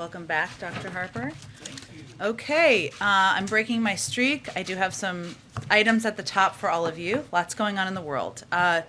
Welcome back, Dr. Harper. Okay, I'm breaking my streak. I do have some items at the top for all of you. Lots going on in the world. The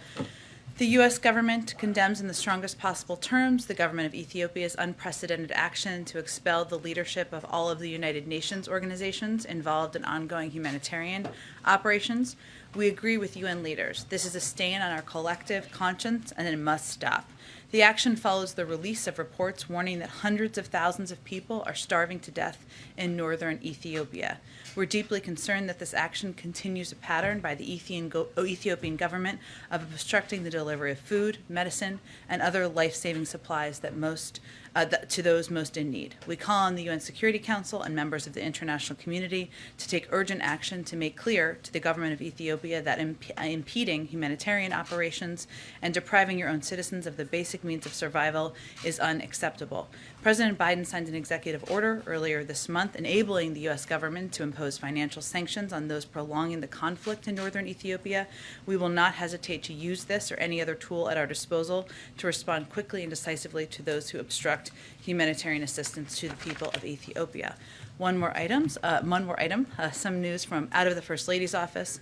U.S. government condemns in the strongest possible terms the government of Ethiopia's unprecedented action to expel the leadership of all of the United Nations organizations involved in ongoing humanitarian operations. We agree with UN leaders. This is a stain on our collective conscience, and it must stop. The action follows the release of reports warning that hundreds of thousands of people are starving to death in northern Ethiopia. We're deeply concerned that this action continues a pattern by the Ethiopian government of obstructing the delivery of food, medicine, and other life-saving supplies to those most in need. We call on the UN Security Council and members of the international community to take urgent action to make clear to the government of Ethiopia that impeding humanitarian operations and depriving your own citizens of the basic means of survival is unacceptable. President Biden signed an executive order earlier this month enabling the U.S. government to impose financial sanctions on those prolonging the conflict in northern Ethiopia. We will not hesitate to use this or any other tool at our disposal to respond quickly and decisively to those who obstruct humanitarian assistance to the people of Ethiopia. One more item, some news from out of the First Lady's office.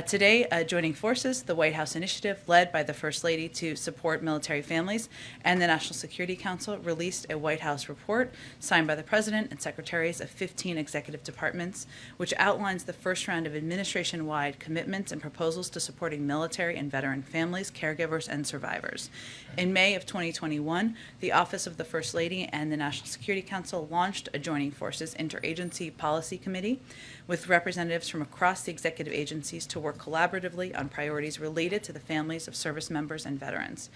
Today, joining forces, the White House initiative led by the First Lady to support military families and the National Security Council released a White House report signed by the President and secretaries of 15 executive departments, which outlines the first round of administration-wide commitments and proposals to supporting military and veteran families, caregivers, and survivors. In May of 2021, the Office of the First Lady and the National Security Council launched a Joining Forces Interagency Policy Committee with representatives from across the executive agencies to work collaboratively on priorities related to the families of service members and veterans,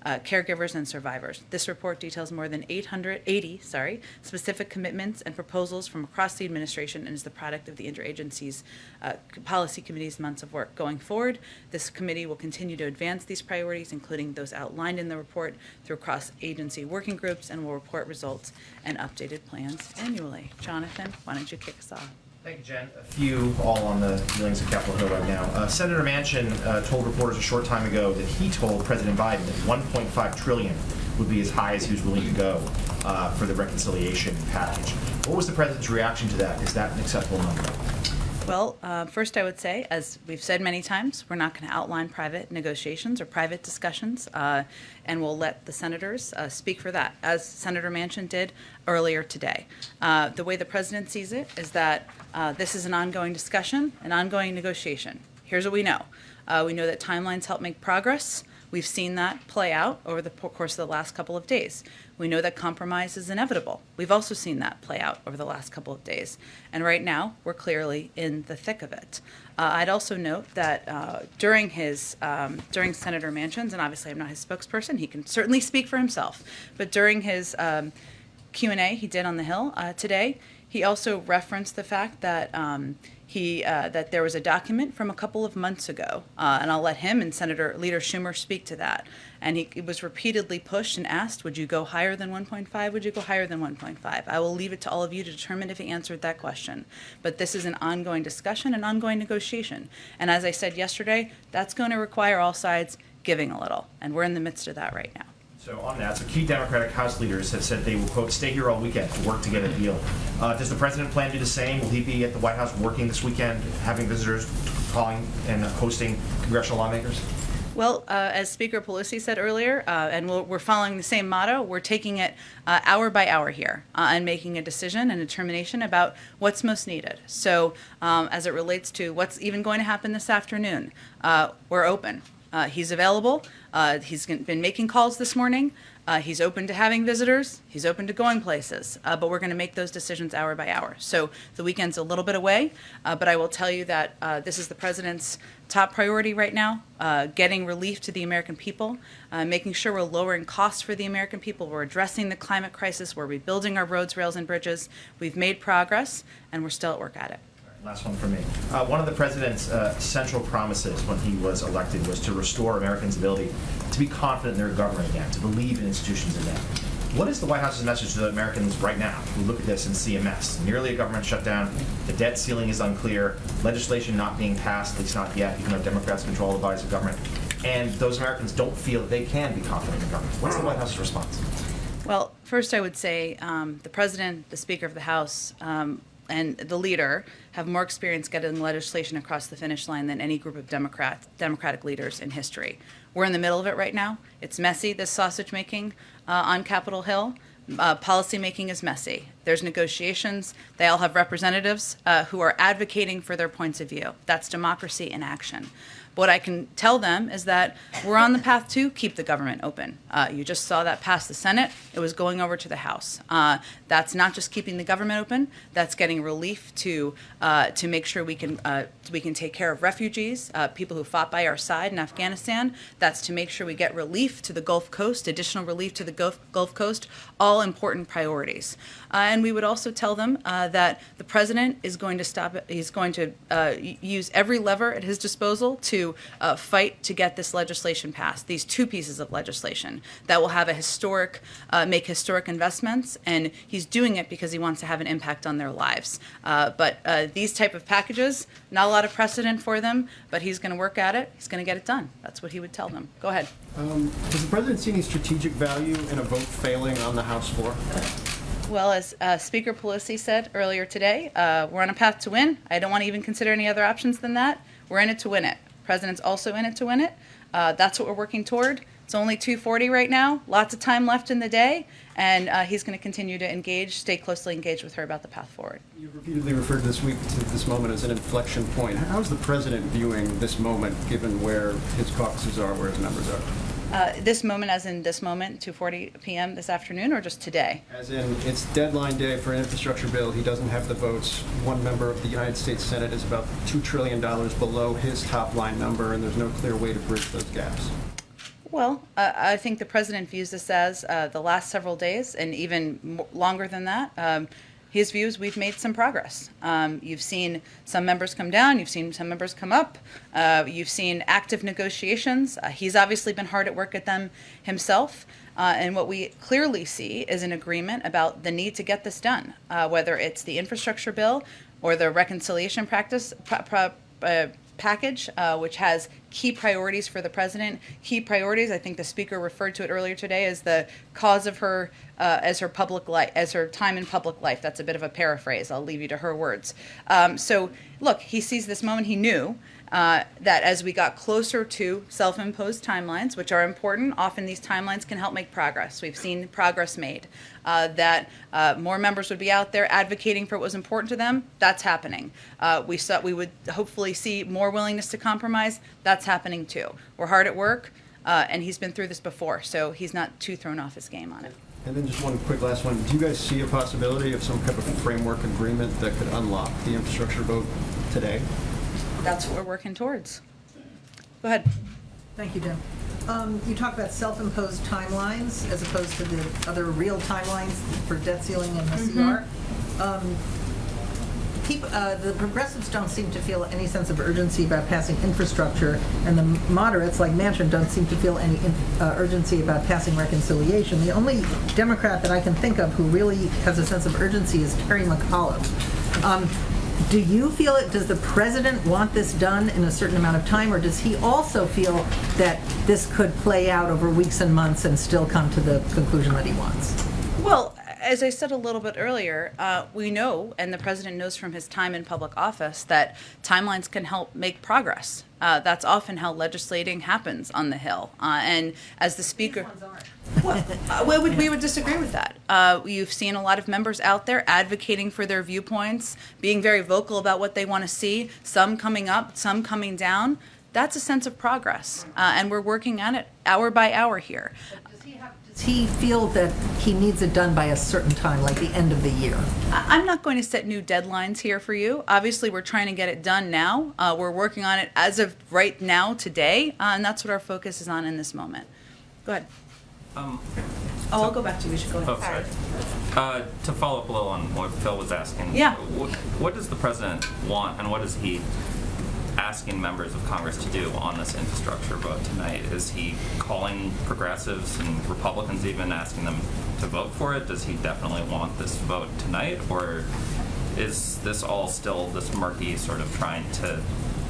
caregivers, and survivors. This report details more than 80 specific commitments and proposals from across the administration and is the product of the Interagency's Policy Committee's months of work. Going forward, this committee will continue to advance these priorities, including those outlined in the report, through cross-agency working groups, and will report results and updated plans annually. Jonathan, why don't you kick us off? Thank you, Jen. A few all on the dealings at Capitol Hill right now. Senator Manchin told reporters a short time ago that he told President Biden that $1.5 trillion would be as high as he was willing to go for the reconciliation package. What was the president's reaction to that? Is that an acceptable number? Well, first I would say, as we've said many times, we're not going to outline private negotiations or private discussions, and we'll let the senators speak for that, as Senator Manchin did earlier today. The way the president sees it is that this is an ongoing discussion, an ongoing negotiation. Here's what we know. We know that timelines help make progress. We've seen that play out over the course of the last couple of days. We know that compromise is inevitable. We've also seen that play out over the last couple of days. And right now, we're clearly in the thick of it. I'd also note that during Senator Manchin's, and obviously I'm not his spokesperson, he can certainly speak for himself, but during his Q&A he did on the Hill today, he also referenced the fact that that there was a document from a couple of months ago, and I'll let him and Senator Leader Schumer speak to that. And he was repeatedly pushed and asked, would you go higher than 1.5? Would you go higher than 1.5? I will leave it to all of you to determine if he answered that question. But this is an ongoing discussion, an ongoing negotiation. And as I said yesterday, that's going to require all sides giving a little. And we're in the midst of that right now. So on that, key Democratic House leaders have said they will, quote, stay here all weekend to work to get a deal. Does the president plan to do the same? Will he be at the White House working this weekend, having visitors, calling and hosting congressional lawmakers? Well, as Speaker Pelosi said earlier, and we're following the same motto, we're taking it hour by hour here and making a decision and determination about what's most needed. So as it relates to what's even going to happen this afternoon, we're open. He's available. He's been making calls this morning. He's open to having visitors. He's open to going places. But we're going to make those decisions hour by hour. So the weekend's a little bit away, but I will tell you that this is the president's top priority right now, getting relief to the American people, making sure we're lowering costs for the American people. We're addressing the climate crisis. We're rebuilding our roads, rails, and bridges. We've made progress, and we're still at work at it. Last one from me. One of the president's central promises when he was elected was to restore Americans' ability to be confident in their government again, to believe in institutions again. What is the White House's message to the Americans right now who look at this and see a mess? Nearly a government shutdown, the debt ceiling is unclear, legislation not being passed, at least not yet, even though Democrats control the bodies of government, and those Americans don't feel that they can be confident in the government. What's the White House's response? Well, first I would say the President, the Speaker of the House, and the leader have more experience getting legislation across the finish line than any group of Democratic leaders in history. We're in the middle of it right now. It's messy, this sausage making on Capitol Hill. Policy making is messy. There's negotiations. They all have representatives who are advocating for their points of view. That's democracy in action. What I can tell them is that we're on the path to keep the government open. You just saw that pass the Senate. It was going over to the House. That's not just keeping the government open. That's getting relief to make sure we can take care of refugees, people who fought by our side in Afghanistan. That's to make sure we get relief to the Gulf Coast, additional relief to the Gulf Coast, all important priorities. And we would also tell them that the president is going to stop it. He's going to use every lever at his disposal to fight to get this legislation passed. These two pieces of legislation that will have make historic investments, and he's doing it because he wants to have an impact on their lives. But these type of packages, not a lot of precedent for them, but he's going to work at it. He's going to get it done. That's what he would tell them. Go ahead. Does the president see any strategic value in a vote failing on the House floor? Well, as Speaker Pelosi said earlier today, we're on a path to win. I don't want to even consider any other options than that. We're in it to win it. President's also in it to win it. That's what we're working toward. It's only 2:40 right now. Lots of time left in the day, and he's going to continue to stay closely engaged with her about the path forward. You've repeatedly referred this week to this moment as an inflection point. How is the president viewing this moment, given where his caucuses are, where his members are? This moment, as in this moment, 2:40 p.m. this afternoon, or just today? As in, it's deadline day for an infrastructure bill. He doesn't have the votes. One member of the United States Senate is about $2 trillion below his top line number, and there's no clear way to bridge those gaps. Well, I think the president views this as the last several days, and even longer than that. His views, we've made some progress. You've seen some members come down. You've seen some members come up. You've seen active negotiations. He's obviously been hard at work at them himself. And what we clearly see is an agreement about the need to get this done, whether it's the infrastructure bill or the reconciliation package, which has key priorities for the president. Key priorities, I think the speaker referred to it earlier today, as the cause of her, as her public life, as her time in public life. That's a bit of a paraphrase. I'll leave you to her words. So, look, he sees this moment. He knew that as we got closer to self-imposed timelines, which are important, often these timelines can help make progress. We've seen progress made. That more members would be out there advocating for what was important to them. That's happening. We would hopefully see more willingness to compromise. That's happening too. We're hard at work, and he's been through this before, so he's not too thrown off his game on it. And then just one quick last one. Do you guys see a possibility of some type of framework agreement that could unlock the infrastructure vote today? That's what we're working towards. Go ahead. Thank you, Jim. You talk about self-imposed timelines as opposed to the other real timelines for debt ceiling and the CR. The progressives don't seem to feel any sense of urgency about passing infrastructure, and the moderates, like Manchin, don't seem to feel any urgency about passing reconciliation. The only Democrat that I can think of who really has a sense of urgency is Terry McAuliffe. Do you feel it? Does the president want this done in a certain amount of time, or does he also feel that this could play out over weeks and months and still come to the conclusion that he wants? Well, as I said a little bit earlier, we know, and the president knows from his time in public office, that timelines can help make progress. That's often how legislating happens on the Hill. And as the speaker... Well, we would disagree with that. You've seen a lot of members out there advocating for their viewpoints, being very vocal about what they want to see, some coming up, some coming down. That's a sense of progress, and we're working on it hour by hour here. Does he feel that he needs it done by a certain time, like the end of the year? I'm not going to set new deadlines here for you. Obviously, we're trying to get it done now. We're working on it as of right now, today, and that's what our focus is on in this moment. Go ahead. I'll go back to you. We should go ahead. Oh, sorry. To follow up a little on what Phil was asking. Yeah. What does the president want, and what is he asking members of Congress to do on this infrastructure vote tonight? Is he calling progressives and Republicans even, asking them to vote for it? Does he definitely want this vote tonight, or is this all still this murky sort of trying to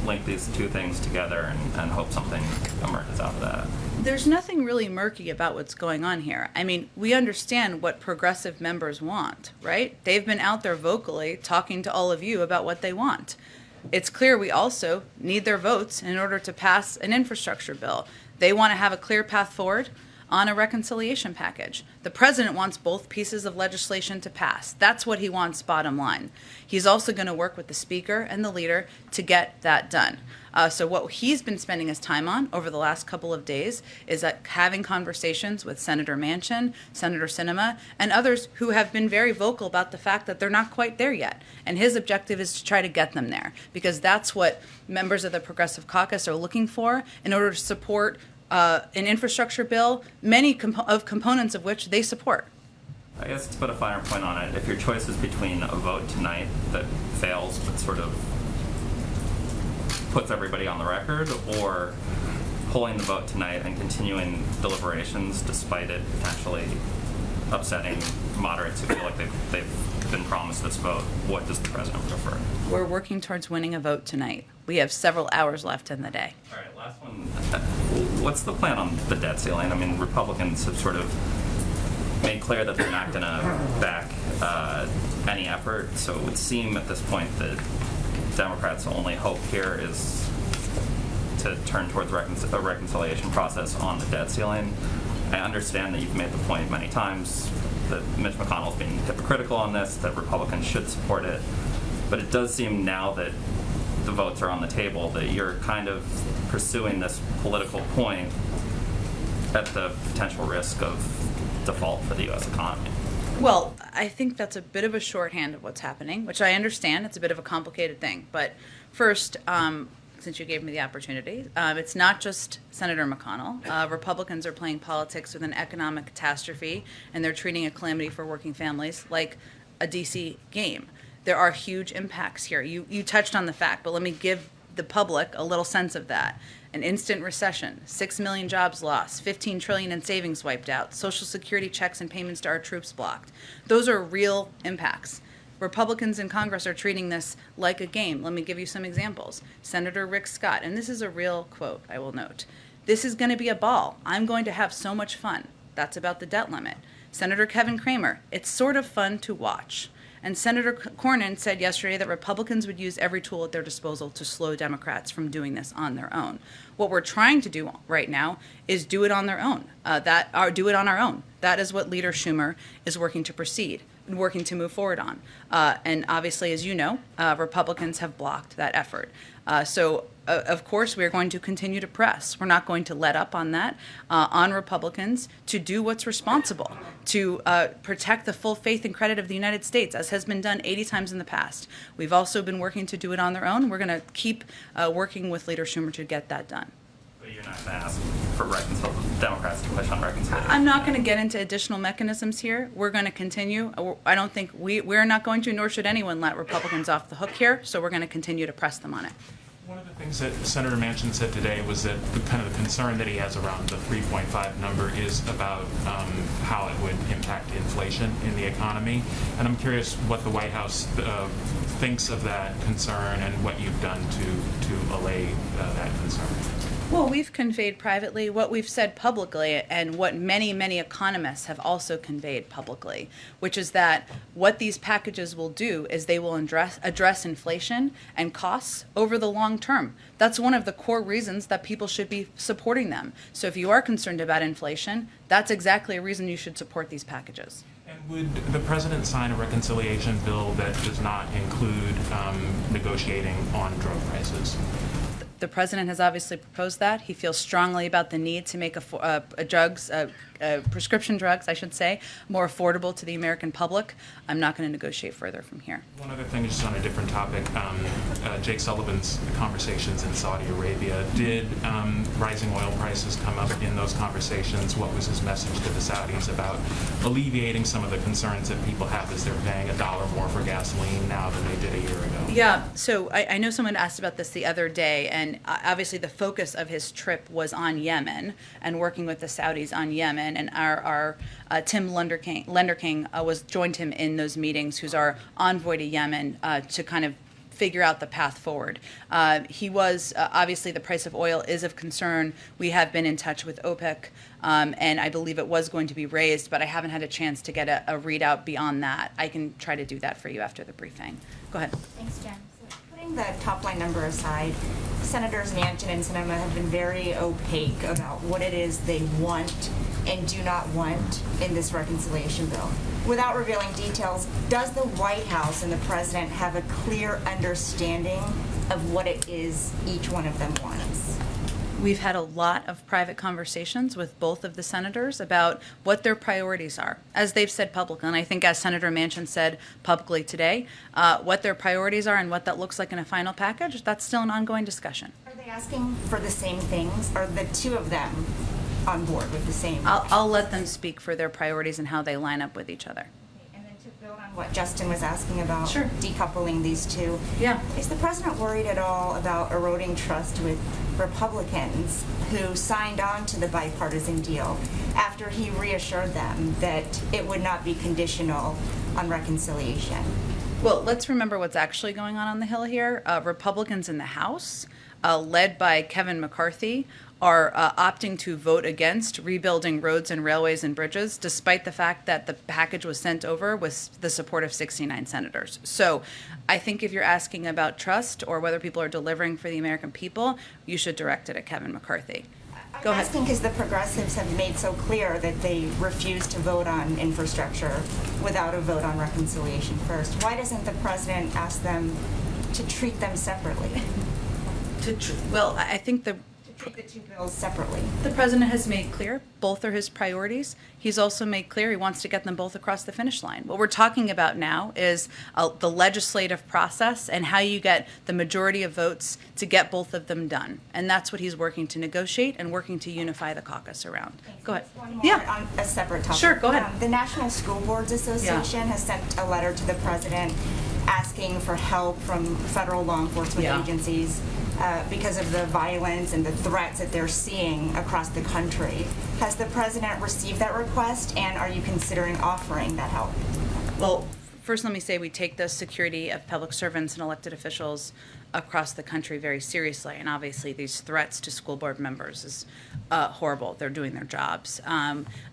link these two things together and hope something emerges out of that? There's nothing really murky about what's going on here. I mean, we understand what progressive members want, right? They've been out there vocally talking to all of you about what they want. It's clear we also need their votes in order to pass an infrastructure bill. They want to have a clear path forward on a reconciliation package. The president wants both pieces of legislation to pass. That's what he wants, bottom line. He's also going to work with the speaker and the leader to get that done. So what he's been spending his time on over the last couple of days is having conversations with Senator Manchin, Senator Sinema, and others who have been very vocal about the fact that they're not quite there yet. And his objective is to try to get them there, because that's what members of the Progressive Caucus are looking for in order to support an infrastructure bill, many components of which they support. I guess to put a finer point on it, if your choice is between a vote tonight that fails but sort of puts everybody on the record, or pulling the vote tonight and continuing deliberations despite it potentially upsetting moderates who feel like they've been promised this vote, what does the president prefer? We're working towards winning a vote tonight. We have several hours left in the day. All right, last one. What's the plan on the debt ceiling? I mean, Republicans have sort of made clear that they're not going to back any effort, so it would seem at this point that Democrats' only hope here is to turn towards a reconciliation process on the debt ceiling. I understand that you've made the point many times that Mitch McConnell's being hypocritical on this, that Republicans should support it, but it does seem now that the votes are on the table that you're kind of pursuing this political point at the potential risk of default for the U.S. economy. Well, I think that's a bit of a shorthand of what's happening, which I understand. It's a bit of a complicated thing. But first, since you gave me the opportunity, it's not just Senator McConnell. Republicans are playing politics with an economic catastrophe, and they're treating a calamity for working families like a DC game. There are huge impacts here. You touched on the fact, but let me give the public a little sense of that. An instant recession, 6 million jobs lost, 15 trillion in savings wiped out, Social Security checks and payments to our troops blocked. Those are real impacts. Republicans in Congress are treating this like a game. Let me give you some examples. Senator Rick Scott, and this is a real quote, I will note. "This is going to be a ball. I'm going to have so much fun." That's about the debt limit. Senator Kevin Cramer, "It's sort of fun to watch." And Senator Cornyn said yesterday that Republicans would use every tool at their disposal to slow Democrats from doing this on their own. What we're trying to do right now is do it on their own. Do it on our own. That is what Leader Schumer is working to move forward on. And obviously, as you know, Republicans have blocked that effort. Of course, we are going to continue to press. We're not going to let up on that, on Republicans to do what's responsible, to protect the full faith and credit of the United States, as has been done 80 times in the past. We've also been working to do it on their own. We're going to keep working with Leader Schumer to get that done. But you're not going to ask for Democrats to push on reconciliation? I'm not going to get into additional mechanisms here. We're going to continue. I don't think we're not going to, nor should anyone let Republicans off the hook here, so we're going to continue to press them on it. One of the things that Senator Manchin said today was that the kind of the concern that he has around the 3.5 number is about how it would impact inflation in the economy. And I'm curious what the White House thinks of that concern and what you've done to allay that concern. Well, we've conveyed privately what we've said publicly and what many, many economists have also conveyed publicly, which is that what these packages will do is they will address inflation and costs over the long term. That's one of the core reasons that people should be supporting them. So if you are concerned about inflation, that's exactly a reason you should support these packages. And would the president sign a reconciliation bill that does not include negotiating on drug prices? The president has obviously proposed that. He feels strongly about the need to make prescription drugs, I should say, more affordable to the American public. I'm not going to negotiate further from here. One other thing, just on a different topic, Jake Sullivan's conversations in Saudi Arabia. Did rising oil prices come up in those conversations? What was his message to the Saudis about alleviating some of the concerns that people have as they're paying $1 more for gasoline now than they did a year ago? Yeah, so I know someone asked about this the other day, and obviously the focus of his trip was on Yemen and working with the Saudis on Yemen. And our Tim Lenderking joined him in those meetings, who's our envoy to Yemen, to kind of figure out the path forward. He was, obviously the price of oil is of concern. We have been in touch with OPEC, and I believe it was going to be raised, but I haven't had a chance to get a readout beyond that. I can try to do that for you after the briefing. Go ahead. Thanks, Jen. So putting the top line number aside, Senators Manchin and Sinema have been very opaque about what it is they want and do not want in this reconciliation bill. Without revealing details, does the White House and the President have a clear understanding of what it is each one of them wants? We've had a lot of private conversations with both of the senators about what their priorities are, as they've said publicly, and I think as Senator Manchin said publicly today, what their priorities are and what that looks like in a final package, that's still an ongoing discussion. Are they asking for the same things? Are the two of them on board with the same? I'll let them speak for their priorities and how they line up with each other. And then to build on what Justin was asking about Sure. decoupling these two, Yeah. is the president worried at all about eroding trust with Republicans who signed on to the bipartisan deal after he reassured them that it would not be conditional on reconciliation? Well, let's remember what's actually going on the Hill here. Republicans in the House, led by Kevin McCarthy, are opting to vote against rebuilding roads and railways and bridges, despite the fact that the package was sent over with the support of 69 senators. So I think if you're asking about trust or whether people are delivering for the American people, you should direct it at Kevin McCarthy. Go I'm ahead. asking because the progressives have made so clear that they refuse to vote on infrastructure without a vote on reconciliation first. Why doesn't the president ask them to treat them separately? Well, I think To treat the two bills separately? the president has made clear both are his priorities. He's also made clear he wants to get them both across the finish line. What we're talking about now is the legislative process and how you get the majority of votes to get both of them done. And that's what he's working to negotiate and working to unify the caucus around. Go ahead. One more Yeah. on a separate topic. Sure, go ahead. The National School Boards Association has sent a letter to the president asking for help from federal law enforcement Yeah. agencies because of the violence and the threats that they're seeing across the country. Has the president received that request, and are you considering offering that help? Well, first let me say we take the security of public servants and elected officials across the country very seriously, and obviously these threats to school board members is horrible. They're doing their jobs.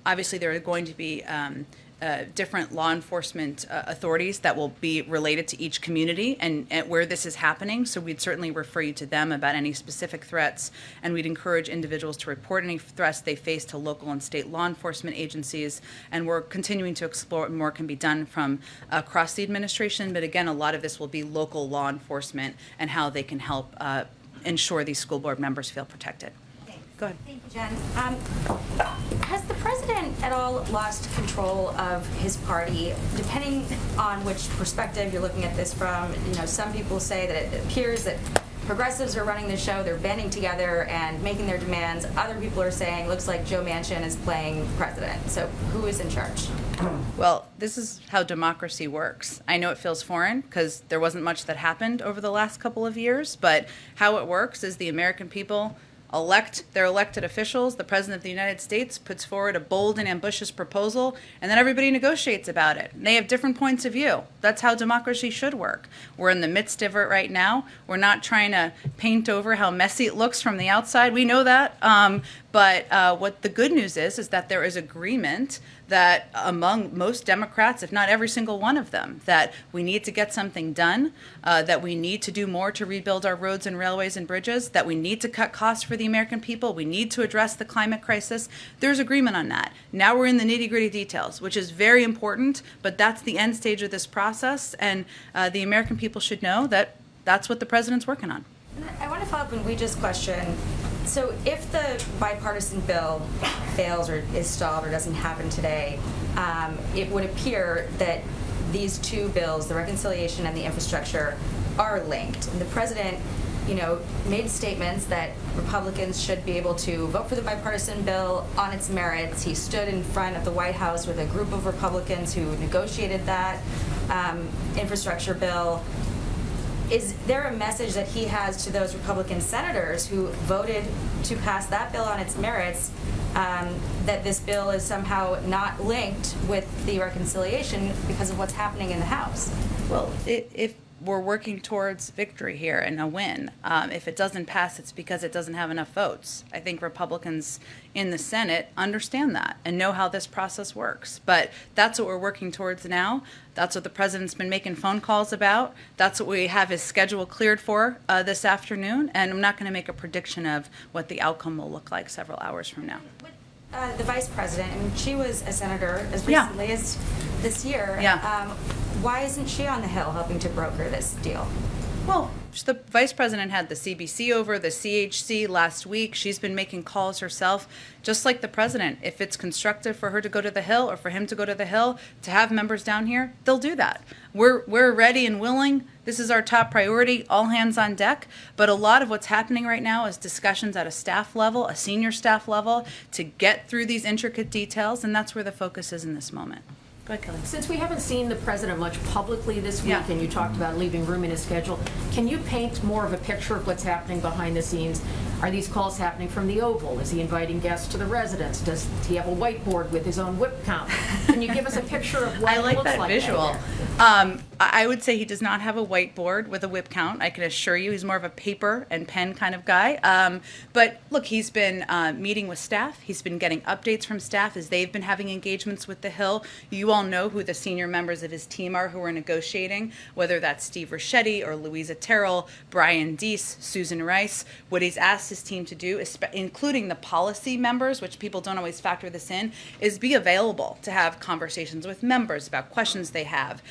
Obviously there are going to be different law enforcement authorities that will be related to each community and where this is happening. So we'd certainly refer you to them about any specific threats, and we'd encourage individuals to report any threats they face to local and state law enforcement agencies. And we're continuing to explore what more can be done from across the administration. But again, a lot of this will be local law enforcement and how they can help ensure these school board members feel protected. Go ahead. Thank you, Jen. Has the president at all lost control of his party? Depending on which perspective you're looking at this from, some people say that it appears that progressives are running the show, they're banding together and making their demands. Other people are saying, looks like Joe Manchin is playing president. So who is in charge? Well, this is how democracy works. I know it feels foreign because there wasn't much that happened over the last couple of years, but how it works is the American people elect their elected officials. The President of the United States puts forward a bold and ambitious proposal, and then everybody negotiates about it. And they have different points of view. That's how democracy should work. We're in the midst of it right now. We're not trying to paint over how messy it looks from the outside. We know that. But what the good news is that there is agreement that among most Democrats, if not every single one of them, that we need to get something done, that we need to do more to rebuild our roads and railways and bridges, that we need to cut costs for the American people, we need to address the climate crisis. There's agreement on that. Now we're in the nitty-gritty details, which is very important, but that's the end stage of this process, and the American people should know that that's what the president's working on. I want to follow up on Ouija's question. So if the bipartisan bill fails or is stalled or doesn't happen today, it would appear that these two bills, the reconciliation and the infrastructure, are linked. And the president, made statements that Republicans should be able to vote for the bipartisan bill on its merits. He stood in front of the White House with a group of Republicans who negotiated that infrastructure bill. Is there a message that he has to those Republican senators who voted to pass that bill on its merits, that this bill is somehow not linked with the reconciliation because of what's happening in the House? Well, if we're working towards victory here and a win. If it doesn't pass, it's because it doesn't have enough votes. I think Republicans in the Senate understand that and know how this process works. But that's what we're working towards now. That's what the president's been making phone calls about. That's what we have his schedule cleared for this afternoon. And I'm not going to make a prediction of what the outcome will look like several hours from now. The vice president, I mean, she was a senator as Yeah. recently as this year. Yeah. Why isn't she on the Hill helping to broker this deal? Well, the vice president had the CBC over, the CHC last week. She's been making calls herself, just like the president. If it's constructive for her to go to the Hill or for him to go to the Hill to have members down here, they'll do that. We're ready and willing. This is our top priority, all hands on deck. But a lot of what's happening right now is discussions at a staff level, a senior staff level, to get through these intricate details, and that's where the focus is in this moment. Go ahead, Kelly. Since we haven't seen the president much publicly this week, Yeah. and you talked about leaving room in his schedule, can you paint more of a picture of what's happening behind the scenes? Are these calls happening from the Oval? Is he inviting guests to the residence? Does he have a whiteboard with his own whip count? Can you give us a picture of what I it like looks that like visual. back there? I would say he does not have a whiteboard with a whip count. I can assure you he's more of a paper and pen kind of guy. But look, he's been meeting with staff. He's been getting updates from staff as they've been having engagements with the Hill. You all know who the senior members of his team are who are negotiating, whether that's Steve Ricchetti or Louisa Terrell, Brian Deese, Susan Rice. What he's asked his team to do, including the policy members, which people don't always factor this in, is be available to have conversations with members about questions they have,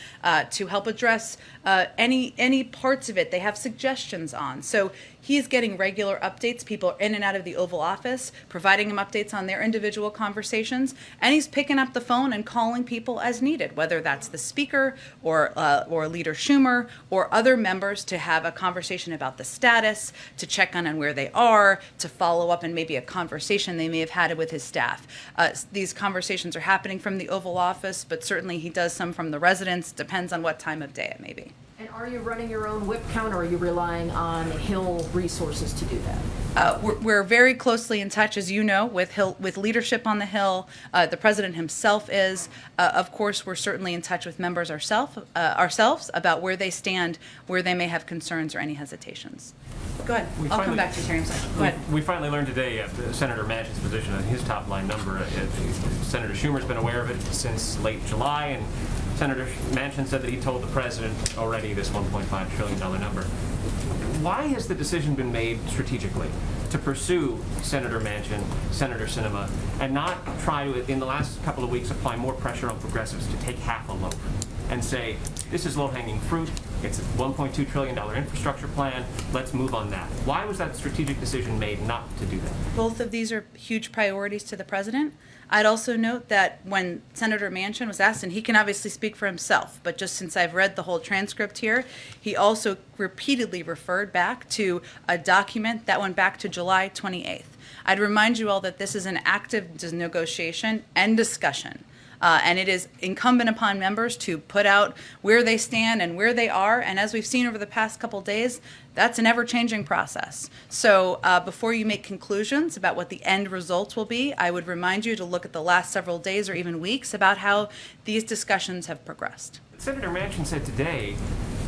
to help address any parts of it they have suggestions on. So he's getting regular updates. People are in and out of the Oval Office, providing him updates on their individual conversations, and he's picking up the phone and calling people as needed, whether that's the Speaker or Leader Schumer or other members, to have a conversation about the status, to check on where they are, to follow up and maybe a conversation they may have had with his staff. These conversations are happening from the Oval Office, but certainly he does some from the residence. Depends on what time of day it may be. And are you running your own whip count, or are you relying on Hill resources to do that? We're very closely in touch, as you know, with leadership on the Hill. The president himself is. Of course, we're certainly in touch with members ourselves about where they stand, where they may have concerns or any hesitations. Go ahead. I'll come back to you, Terry. I'm sorry. Go ahead. We finally learned today Senator Manchin's position on his top line number. Senator Schumer's been aware of it since late July, and Senator Manchin said that he told the president already this $1.5 trillion number. Why has the decision been made strategically to pursue Senator Manchin, Senator Sinema, and not try to, in the last couple of weeks, apply more pressure on progressives to take half a loaf and say, this is low-hanging fruit, it's a $1.2 trillion infrastructure plan, let's move on that? Why was that strategic decision made not to do that? Both of these are huge priorities to the president. I'd also note that when Senator Manchin was asked, and he can obviously speak for himself, but just since I've read the whole transcript here, he also repeatedly referred back to a document that went back to July 28th. I'd remind you all that this is an active negotiation and discussion. And it is incumbent upon members to put out where they stand and where they are. And as we've seen over the past couple days, that's an ever-changing process. So before you make conclusions about what the end results will be, I would remind you to look at the last several days or even weeks about how these discussions have progressed. Senator Manchin said today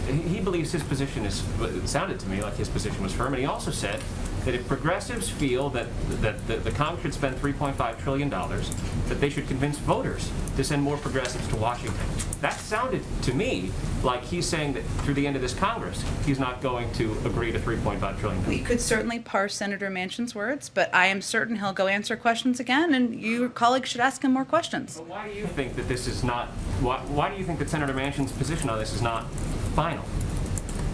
he believes his position is, it sounded to me like his position was firm, and he also said that if progressives feel that the Congress should spend $3.5 trillion, that they should convince voters to send more progressives to Washington. That sounded to me like he's saying that through the end of this Congress, he's not going to agree to $3.5 trillion. We could certainly parse Senator Manchin's words, but I am certain he'll go answer questions again, and your colleagues should ask him more questions. But why do you think that this is not, why do you think that Senator Manchin's position on this is not final?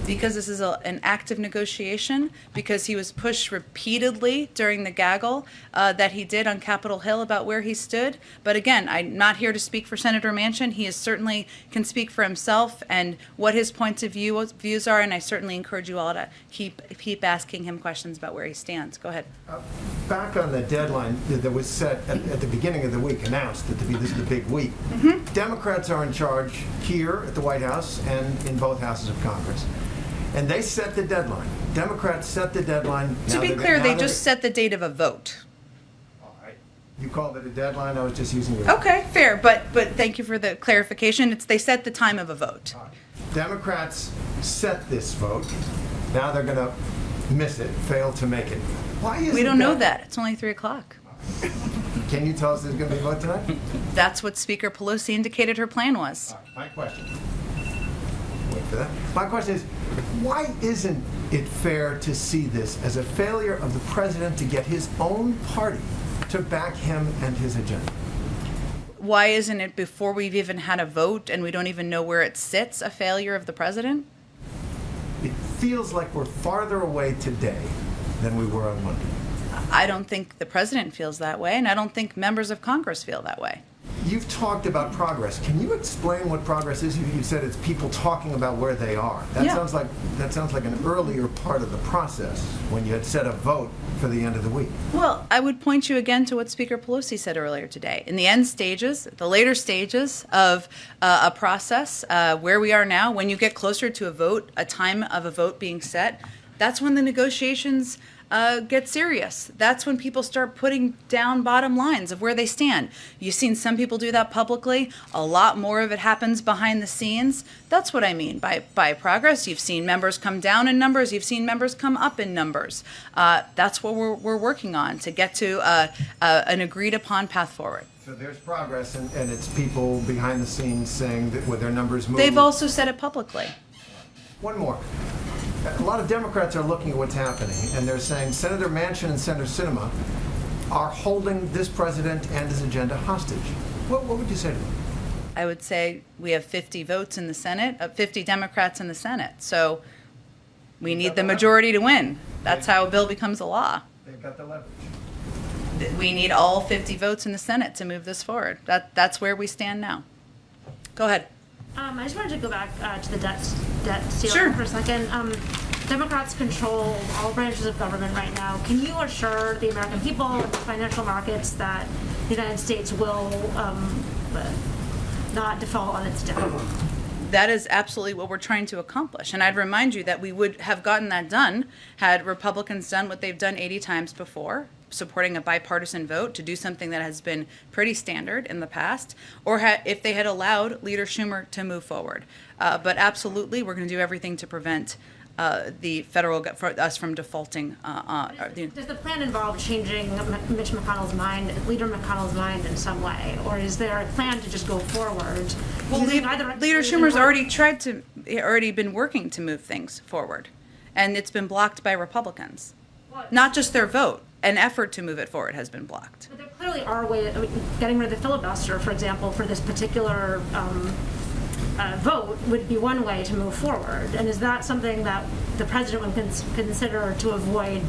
Because this is an active negotiation, because he was pushed repeatedly during the gaggle that he did on Capitol Hill about where he stood. But again, I'm not here to speak for Senator Manchin. He is certainly can speak for himself and what his points of views are, and I certainly encourage you all to keep asking him questions about where he stands. Go ahead. Back on the deadline that was set at the beginning of the week, announced that this is the big week. Democrats are in charge here at the White House and in both houses of Congress. And they set the deadline. Democrats set the deadline. To be clear, they just set the date of a vote. All right. You called it a deadline, I was just using your... Okay, fair, but thank you for the clarification. They set the time of a vote. Democrats set this vote. Now they're going to miss it, fail to make it. Why isn't We don't know that. It's only 3 o'clock. Can you tell us there's going to be a vote tonight? That's what Speaker Pelosi indicated her plan was. My question. Wait for that. My question is, why isn't it fair to see this as a failure of the president to get his own party to back him and his agenda? Why isn't it, before we've even had a vote and we don't even know where it sits, a failure of the president? It feels like we're farther away today than we were on Monday. I don't think the president feels that way, and I don't think members of Congress feel that way. You've talked about progress. Can you explain what progress is? You said it's people talking about where they are. That Yeah. sounds like an earlier part of the process when you had set a vote for the end of the week. Well, I would point you again to what Speaker Pelosi said earlier today. In the end stages, the later stages of a process, where we are now, when you get closer to a vote, a time of a vote being set, that's when the negotiations get serious. That's when people start putting down bottom lines of where they stand. You've seen some people do that publicly. A lot more of it happens behind the scenes. That's what I mean by progress. You've seen members come down in numbers. You've seen members come up in numbers. That's what we're working on to get to an agreed upon path forward. So there's progress, and it's people behind the scenes saying that with their numbers moving. They've also said it publicly. One more. A lot of Democrats are looking at what's happening, and they're saying Senator Manchin and Senator Sinema are holding this president and his agenda hostage. What would you say to them? I would say we have 50 votes in the Senate, 50 Democrats in the Senate. So we need the majority to win. That's how a bill becomes a law. They've got the leverage. We need all 50 votes in the Senate to move this forward. That's where we stand now. Go ahead. I just wanted to go back to the debt ceiling Sure. for a second. Democrats control all branches of government right now. Can you assure the American people and the financial markets that the United States will not default on its debt? That is absolutely what we're trying to accomplish. And I'd remind you that we would have gotten that done had Republicans done what they've done 80 times before, supporting a bipartisan vote to do something that has been pretty standard in the past, or if they had allowed Leader Schumer to move forward. But absolutely, we're going to do everything to prevent the federal us from defaulting. Does the plan involve changing Mitch McConnell's mind, Leader McConnell's mind in some way, or is there a plan to just go forward? Well, Leader Schumer's already been working to move things forward, and it's been blocked by Republicans. Not just their vote. An effort to move it forward has been blocked. But there clearly are ways. I mean, getting rid of the filibuster, for example, for this particular vote would be one way to move forward. And is that something that the president would consider to avoid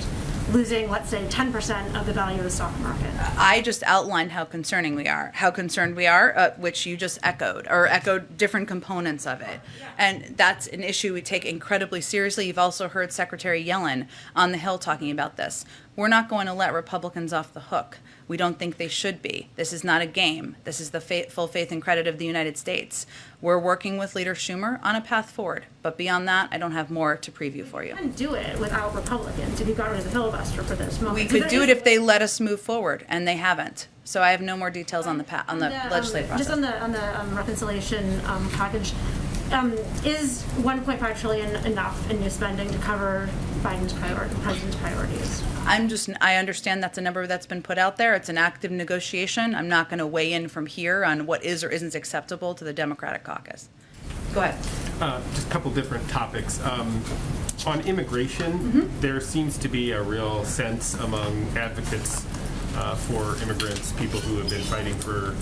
losing, let's say, 10% of the value of the stock market? I just outlined how concerned we are, which you just echoed different components of it. And that's an issue we take incredibly seriously. You've also heard Secretary Yellen on the Hill talking about this. We're not going to let Republicans off the hook. We don't think they should be. This is not a game. This is the full faith and credit of the United States. We're working with Leader Schumer on a path forward. But beyond that, I don't have more to preview for you. You couldn't do it without Republicans if you got rid of the filibuster for this moment. We could do it if they let us move forward, and they haven't. So I have no more details on the legislative process. Just on the reconciliation package, is 1.5 trillion enough in new spending to cover the president's priorities? I understand that's a number that's been put out there. It's an active negotiation. I'm not going to weigh in from here on what is or isn't acceptable to the Democratic caucus. Go ahead. Just a couple different topics. On immigration, there seems to be a real sense among advocates for immigrants, people who have been fighting for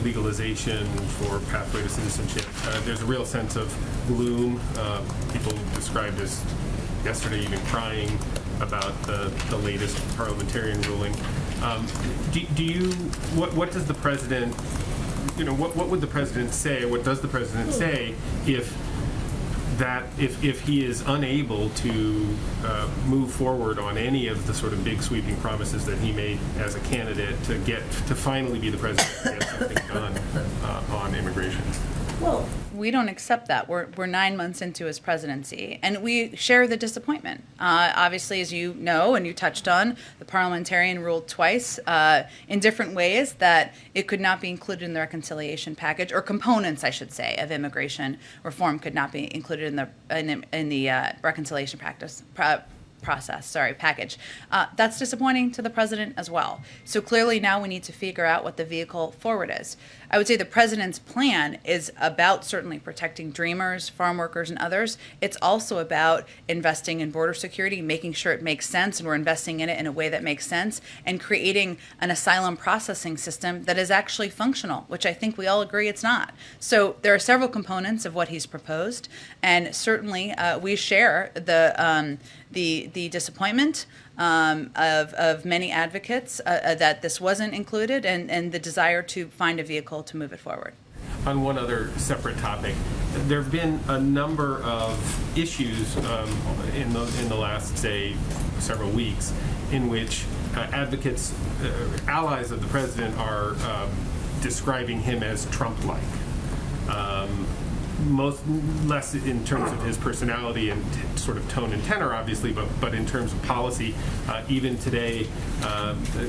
legalization, for pathway to citizenship. There's a real sense of gloom. People described as yesterday even crying about the latest parliamentarian ruling. What does the president, what would the president say, what does the president say if he is unable to move forward on any of the sort of big sweeping promises that he made as a candidate to finally be the president and get something done on immigration? Well, we don't accept that. We're 9 months into his presidency, and we share the disappointment. Obviously, as you know, and you touched on, the parliamentarian ruled twice in different ways that it could not be included in the reconciliation package, or components, I should say, of immigration reform could not be included in the reconciliation package. That's disappointing to the president as well. So clearly now we need to figure out what the vehicle forward is. I would say the president's plan is about certainly protecting dreamers, farm workers, and others. It's also about investing in border security, making sure it makes sense, and we're investing in it in a way that makes sense, and creating an asylum processing system that is actually functional, which I think we all agree it's not. So there are several components of what he's proposed, and certainly we share the disappointment of many advocates that this wasn't included, and the desire to find a vehicle to move it forward. On one other separate topic, there have been a number of issues in the last, say, several weeks in which advocates, allies of the president, are describing him as Trump-like. Less in terms of his personality and sort of tone and tenor, obviously, but in terms of policy. Even today,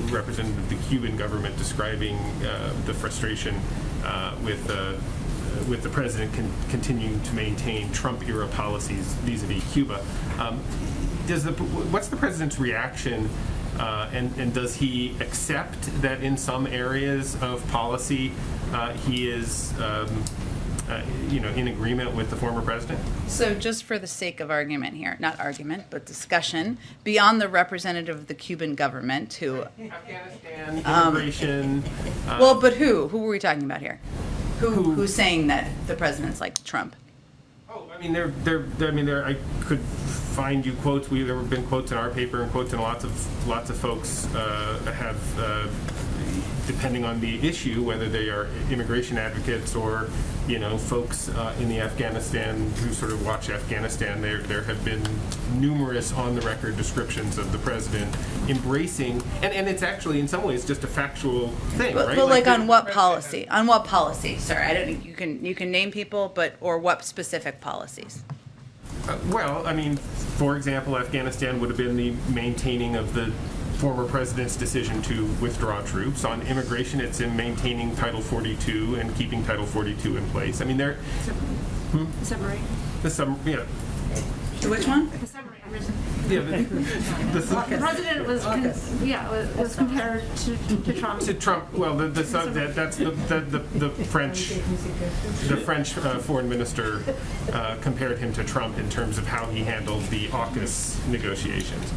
representative of the Cuban government describing the frustration with the president continuing to maintain Trump-era policies vis-a-vis Cuba. What's the president's reaction, and does he accept that in some areas of policy he is in agreement with the former president? So just for the sake of argument here, not argument, but discussion, beyond the representative of the Cuban government who... Afghanistan, immigration... well, but who? Who were we talking about here? Who's saying that the president's like Trump? Oh, I mean, I could find you quotes. There have been quotes in our paper and quotes in lots of folks have, depending on the issue, whether they are immigration advocates or, folks in the Afghanistan who sort of watch Afghanistan. There have been numerous on-the-record descriptions of the president embracing, and it's actually in some ways just a factual thing, right? But like on what policy? On what policy? Sorry, I don't. You can name people, or what specific policies? Well, I mean, for example, Afghanistan would have been the maintaining of the former president's decision to withdraw troops. On immigration, it's in maintaining Title 42 and keeping Title 42 in place. I mean, they're... The submarine. Which one? The submarine. Yeah, The president was compared to Trump. To Trump, well, that's the French foreign minister compared him to Trump in terms of how he handled the AUKUS negotiations.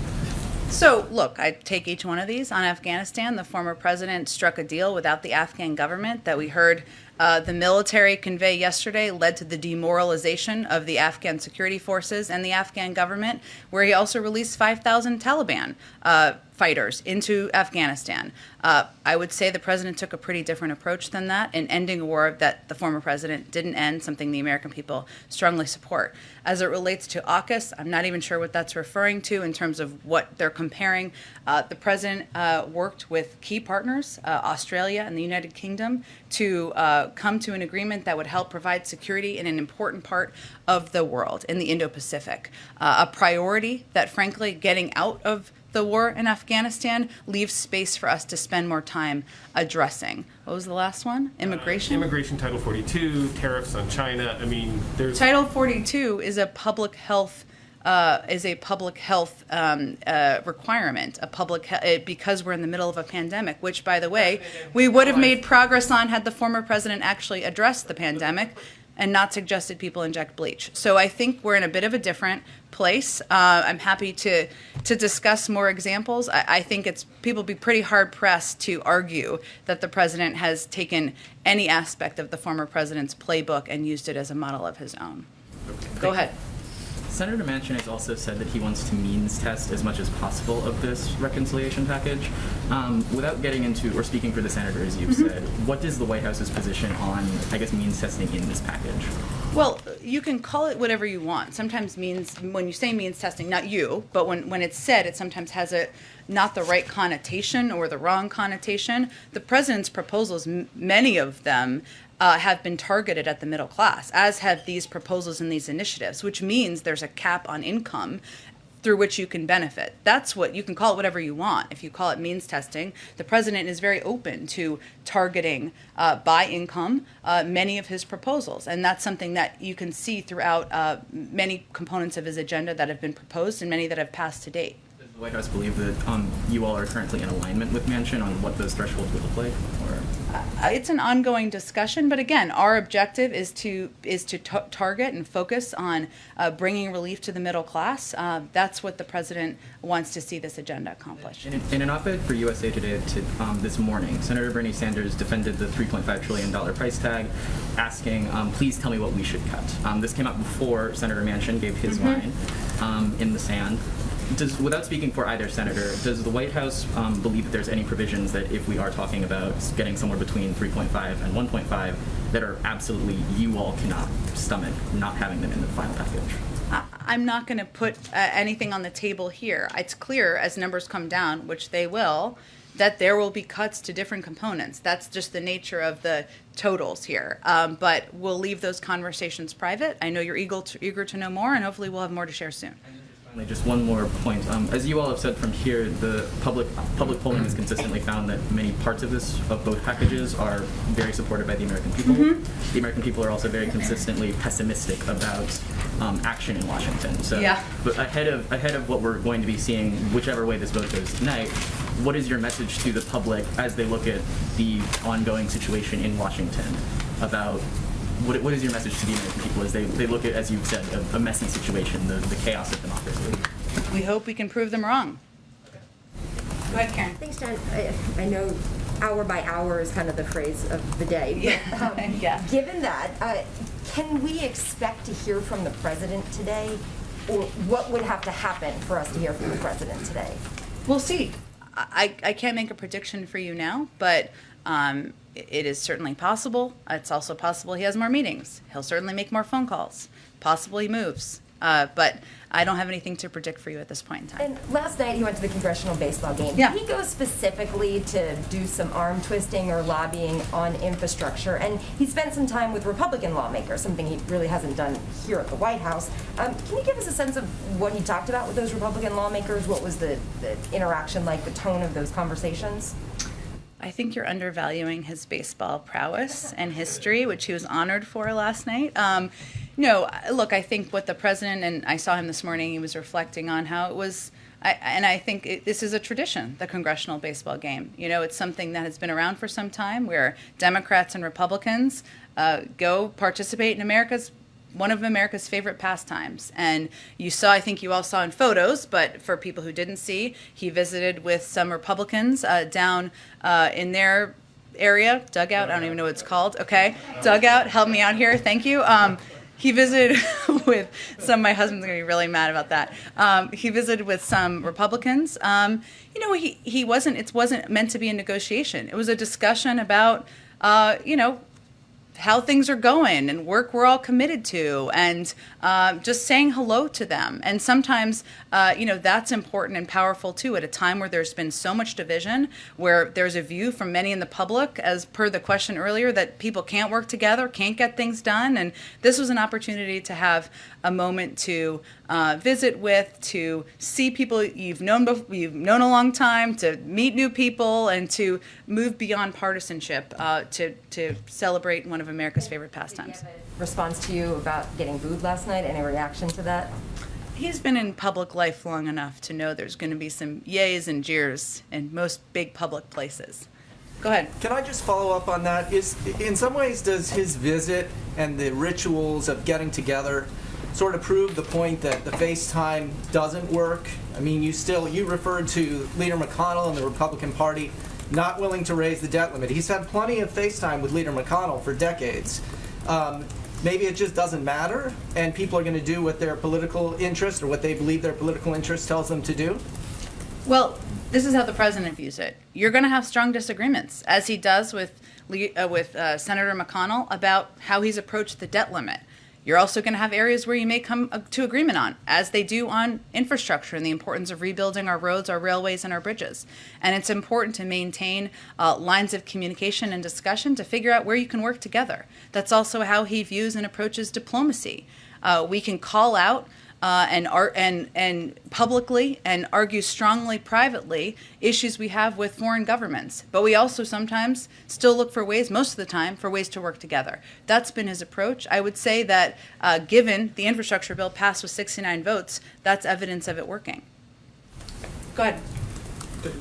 So, look, I take each one of these. On Afghanistan, the former president struck a deal without the Afghan government that we heard the military convey yesterday led to the demoralization of the Afghan security forces and the Afghan government, where he also released 5,000 Taliban fighters into Afghanistan. I would say the president took a pretty different approach than that in ending a war that the former president didn't end, something the American people strongly support. As it relates to AUKUS, I'm not even sure what that's referring to in terms of what they're comparing. The president worked with key partners, Australia and the United Kingdom, to come to an agreement that would help provide security in an important part of the world, in the Indo-Pacific. A priority that, frankly, getting out of the war in Afghanistan leaves space for us to spend more time addressing. What was the last one? Immigration? Immigration, Title 42, tariffs on China. I mean, there's... Title 42 is a public health requirement, because we're in the middle of a pandemic, which, by the way, we would have made progress on had the former president actually addressed the pandemic and not suggested people inject bleach. So I think we're in a bit of a different place. I'm happy to discuss more examples. I think people be pretty hard pressed to argue that the president has taken any aspect of the former president's playbook and used it as a model of his own. Go ahead. Senator Manchin has also said that he wants to means test as much as possible of this reconciliation package. Without getting into, or speaking for the senator, as you've said, what is the White House's position on, means testing in this package? Well, you can call it whatever you want. Sometimes when you say means testing, not you, but when it's said, it sometimes has not the right connotation or the wrong connotation. The president's proposals, many of them, have been targeted at the middle class, as have these proposals and these initiatives, which means there's a cap on income through which you can benefit. That's what you can call it, whatever you want. If you call it means testing, the president is very open to targeting by income many of his proposals, and that's something that you can see throughout many components of his agenda that have been proposed and many that have passed to date. Does the White House believe that you all are currently in alignment with Manchin on what those thresholds would look like? Or? It's an ongoing discussion, but again, our objective is to target and focus on bringing relief to the middle class. That's what the president wants to see this agenda accomplish. In an op-ed for USA Today this morning, Senator Bernie Sanders defended the $3.5 trillion price tag, asking, please tell me what we should cut. This came out before Senator Manchin gave his line in the sand. Without speaking for either senator, does the White House believe that there's any provisions that if we are talking about getting somewhere between 3.5 and 1.5 that are absolutely, you all cannot stomach not having them in the final package? I'm not going to put anything on the table here. It's clear as numbers come down, which they will, that there will be cuts to different components. That's just the nature of the totals here. But we'll leave those conversations private. I know you're eager to know more, and hopefully we'll have more to share soon. Finally, just one more point. As you all have said from here, the public polling has consistently found that many parts of both packages are very supported by the American people. The American people are also very consistently pessimistic about action in Washington. So, but ahead of what we're going to be seeing, whichever way this vote goes tonight, what is your message to the public as they look at the ongoing situation in Washington about what is your message to the American people as they look at, as you've said, a messy situation, the chaos of democracy? We hope we can prove them wrong. Go ahead, Karen. Thanks, Jen. I know hour by hour is kind of the phrase of the day. But, given that, can we expect to hear from the president today? Or what would have to happen for us to hear from the president today? We'll see. I can't make a prediction for you now, but it is certainly possible. It's also possible he has more meetings. He'll certainly make more phone calls. Possible he moves. But I don't have anything to predict for you at this point in time. And last night he went to the congressional baseball game. Yeah. Did he go specifically to do some arm twisting or lobbying on infrastructure? And he spent some time with Republican lawmakers, something he really hasn't done here at the White House. Can you give us a sense of what he talked about with those Republican lawmakers? What was the interaction like, the tone of those conversations? I think you're undervaluing his baseball prowess and history, which he was honored for last night. No, look, I think what the president, and I saw him this morning, he was reflecting on how it was, and I think this is a tradition, the congressional baseball game. You know, it's something that has been around for some time where Democrats and Republicans go participate in one of America's favorite pastimes. And you saw, I think you all saw in photos, but for people who didn't see, he visited with some Republicans down in their area, dugout, I don't even know what it's called, okay, dugout, help me out here, thank you. He visited with my husband's going to be really mad about that. He visited with some Republicans. You know, it wasn't meant to be a negotiation. It was a discussion about, you know, how things are going and work we're all committed to, and just saying hello to them. And sometimes, you know, that's important and powerful too, at a time where there's been so much division, where there's a view from many in the public, as per the question earlier, that people can't work together, can't get things done. And this was an opportunity to have a moment to visit with, to see people you've known a long time, to meet new people, and to move beyond partisanship, to celebrate one of America's favorite pastimes. Response to you about getting booed last night? Any reaction to that? He's been in public life long enough to know there's going to be some yays and jeers in most big public places. Go ahead. Can I just follow up on that? In some ways, does his visit and the rituals of getting together sort of prove the point that the FaceTime doesn't work? I mean, you referred to Leader McConnell and the Republican Party not willing to raise the debt limit. He's had plenty of FaceTime with Leader McConnell for decades. Maybe it just doesn't matter, and people are going to do what their political interest or what they believe their political interest tells them to do? Well, this is how the president views it. You're going to have strong disagreements, as he does with Senator McConnell, about how he's approached the debt limit. You're also going to have areas where you may come to agreement on, as they do on infrastructure and the importance of rebuilding our roads, our railways, and our bridges. And it's important to maintain lines of communication and discussion to figure out where you can work together. That's also how he views and approaches diplomacy. We can call out and publicly and argue strongly privately issues we have with foreign governments. But we also sometimes still look for ways, most of the time, for ways to work together. That's been his approach. I would say that given the infrastructure bill passed with 69 votes, that's evidence of it working. Go ahead.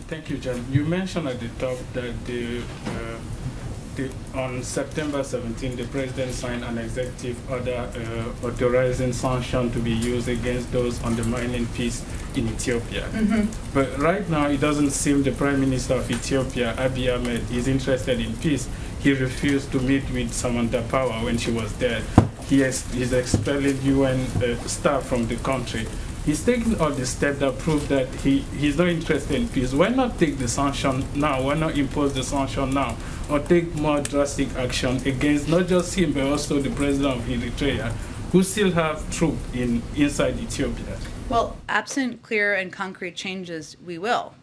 Thank you, Jen. You mentioned at the top that on September 17, the president signed an executive order authorizing sanctions to be used against those undermining peace in Ethiopia. But right now, it doesn't seem the Prime Minister of Ethiopia, Abiy Ahmed, is interested in peace. He refused to meet with Samantha Power when she was there. He's expelling UN staff from the country. He's taking all the steps that prove that he's not interested in peace. Why not take the sanction now? Why not impose the sanction now? Or take more drastic action against not just him, but also the president of Eritrea, who still have troops inside Ethiopia? Well, absent clear and concrete changes, we will.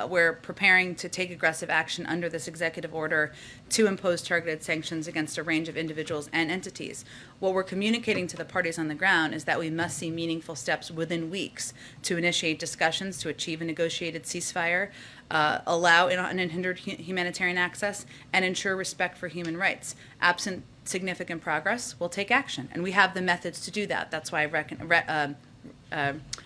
We're preparing to take aggressive action under this executive order to impose targeted sanctions against a range of individuals and entities. What we're communicating to the parties on the ground is that we must see meaningful steps within weeks to initiate discussions to achieve a negotiated ceasefire, allow unhindered humanitarian access, and ensure respect for human rights. Absent significant progress, we'll take action. And we have the methods to do that. That's why I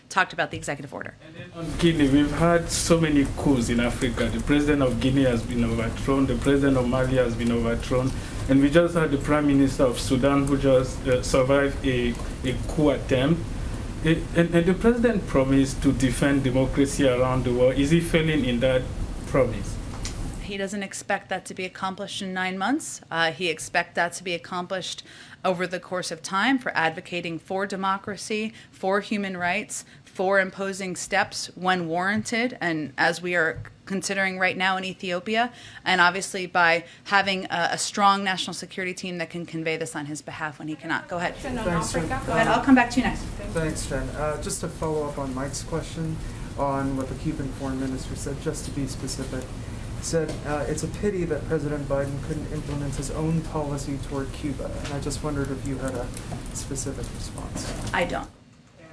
talked about the executive order. And then on Guinea, we've had so many coups in Africa. The president of Guinea has been overthrown, the president of Mali has been overthrown, and we just had the prime minister of Sudan who just survived a coup attempt. And the president promised to defend democracy around the world. Is he failing in that promise? He doesn't expect that to be accomplished in 9 months. He expects that to be accomplished over the course of time for advocating for democracy, for human rights, for imposing steps when warranted, and as we are considering right now in Ethiopia, and obviously by having a strong national security team that can convey this on his behalf when he cannot. Go ahead. Thanks, Jen. Go ahead. I'll come back to you next. Thanks, Jen. Just to follow up on Mike's question on what the Cuban foreign minister said, just to be specific, said it's a pity that President Biden couldn't implement his own policy toward Cuba. And I just wondered if you had a specific response. I don't.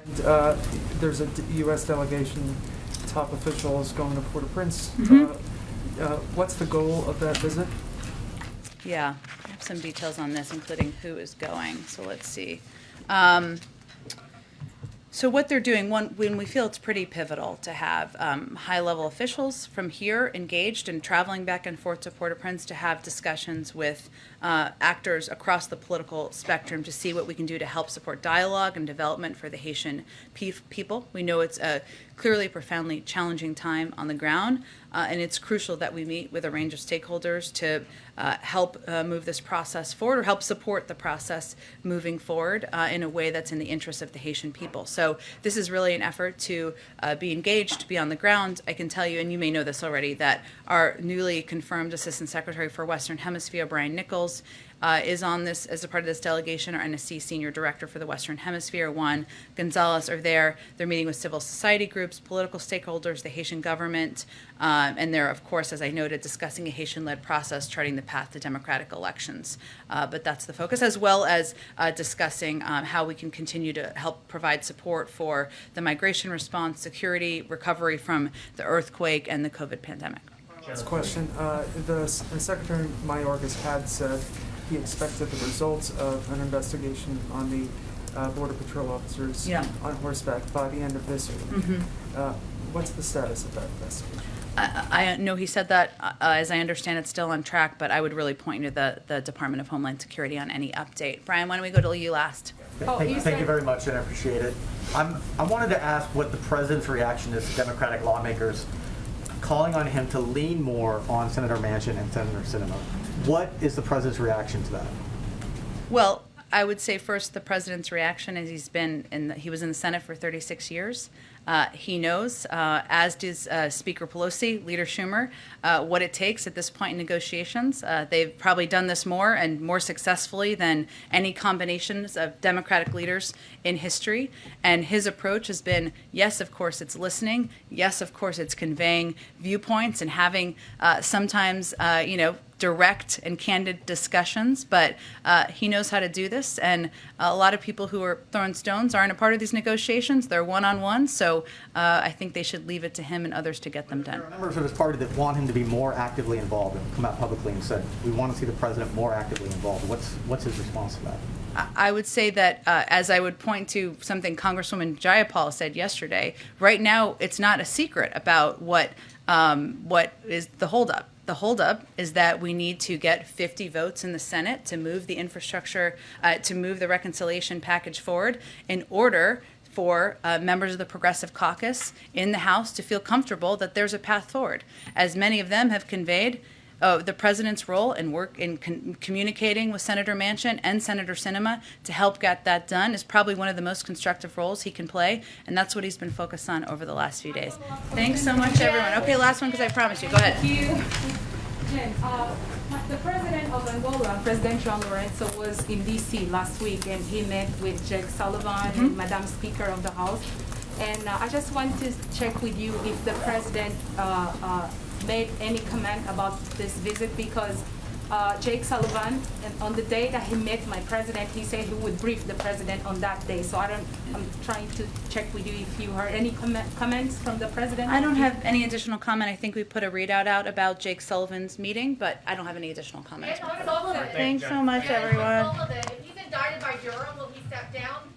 And there's a U.S. delegation, top officials going to Port-au-Prince. What's the goal of that visit? Yeah, I have some details on this, including who is going. So let's see. So what they're doing, when we feel it's pretty pivotal to have high-level officials from here engaged and traveling back and forth to Port-au-Prince to have discussions with actors across the political spectrum to see what we can do to help support dialogue and development for the Haitian people. We know it's a clearly profoundly challenging time on the ground, and it's crucial that we meet with a range of stakeholders to help move this process forward or help support the process moving forward in a way that's in the interest of the Haitian people. So this is really an effort to be engaged, to be on the ground. I can tell you, and you may know this already, that our newly confirmed Assistant Secretary for Western Hemisphere, Brian Nichols, is on this as a part of this delegation. Our NSC Senior Director for the Western Hemisphere, Juan Gonzalez, are there. They're meeting with civil society groups, political stakeholders, the Haitian government, and they're, of course, as I noted, discussing a Haitian-led process charting the path to democratic elections. But that's the focus, as well as discussing how we can continue to help provide support for the migration response, security, recovery from the earthquake, and the COVID pandemic. Last question. The Secretary Mayorkas had said he expected the results of an investigation on the Border Patrol officers on horseback by the end of this week. What's the status of that investigation? I know he said that. As I understand, it's still on track, but I would really point you to the Department of Homeland Security on any update. Brian, why don't we go to you last? Thank you very much, and I appreciate it. I wanted to ask what the president's reaction is to Democratic lawmakers calling on him to lean more on Senator Manchin and Senator Sinema. What is the president's reaction to that? Well, I would say first the president's reaction is he was in the Senate for 36 years. He knows, as does Speaker Pelosi, Leader Schumer, what it takes at this point in negotiations. They've probably done this more and more successfully than any combinations of Democratic leaders in history. And his approach has been, yes, of course, it's listening. Yes, of course, it's conveying viewpoints and having sometimes, direct and candid discussions, but he knows how to do this, and a lot of people who are throwing stones aren't a part of these negotiations. They're one-on-one, so I think they should leave it to him and others to get them done. There are members of his party that want him to be more actively involved and come out publicly and said, we want to see the president more actively involved. What's his response to that? I would say that, as I would point to something Congresswoman Jayapal said yesterday, right now it's not a secret about what is the holdup. The holdup is that we need to get 50 votes in the Senate to move the infrastructure, to move the reconciliation package forward in order for members of the Progressive Caucus in the House to feel comfortable that there's a path forward. As many of them have conveyed, the president's role in communicating with Senator Manchin and Senator Sinema to help get that done is probably one of the most constructive roles he can play, and that's what he's been focused on over the last few days. Thanks so much, everyone. Okay, last one, because I promised you. Go ahead. Thank you. Jen, the president of Angola, President João Lourenço, was in D.C. last week, and he met with Jake Sullivan and Madam Speaker of the House. And I just want to check with you if the president made any comment about this visit, because Jake Sullivan, on the day that he met my president, he said he would brief the president on that day. So I'm trying to check with you if you heard any comments from the president. I don't have any additional comment. I think we put a readout out about Jake Sullivan's meeting, but I don't have any additional comments. And on Sullivan. Thanks so much, everyone. If he's indicted by Durham, will he step down?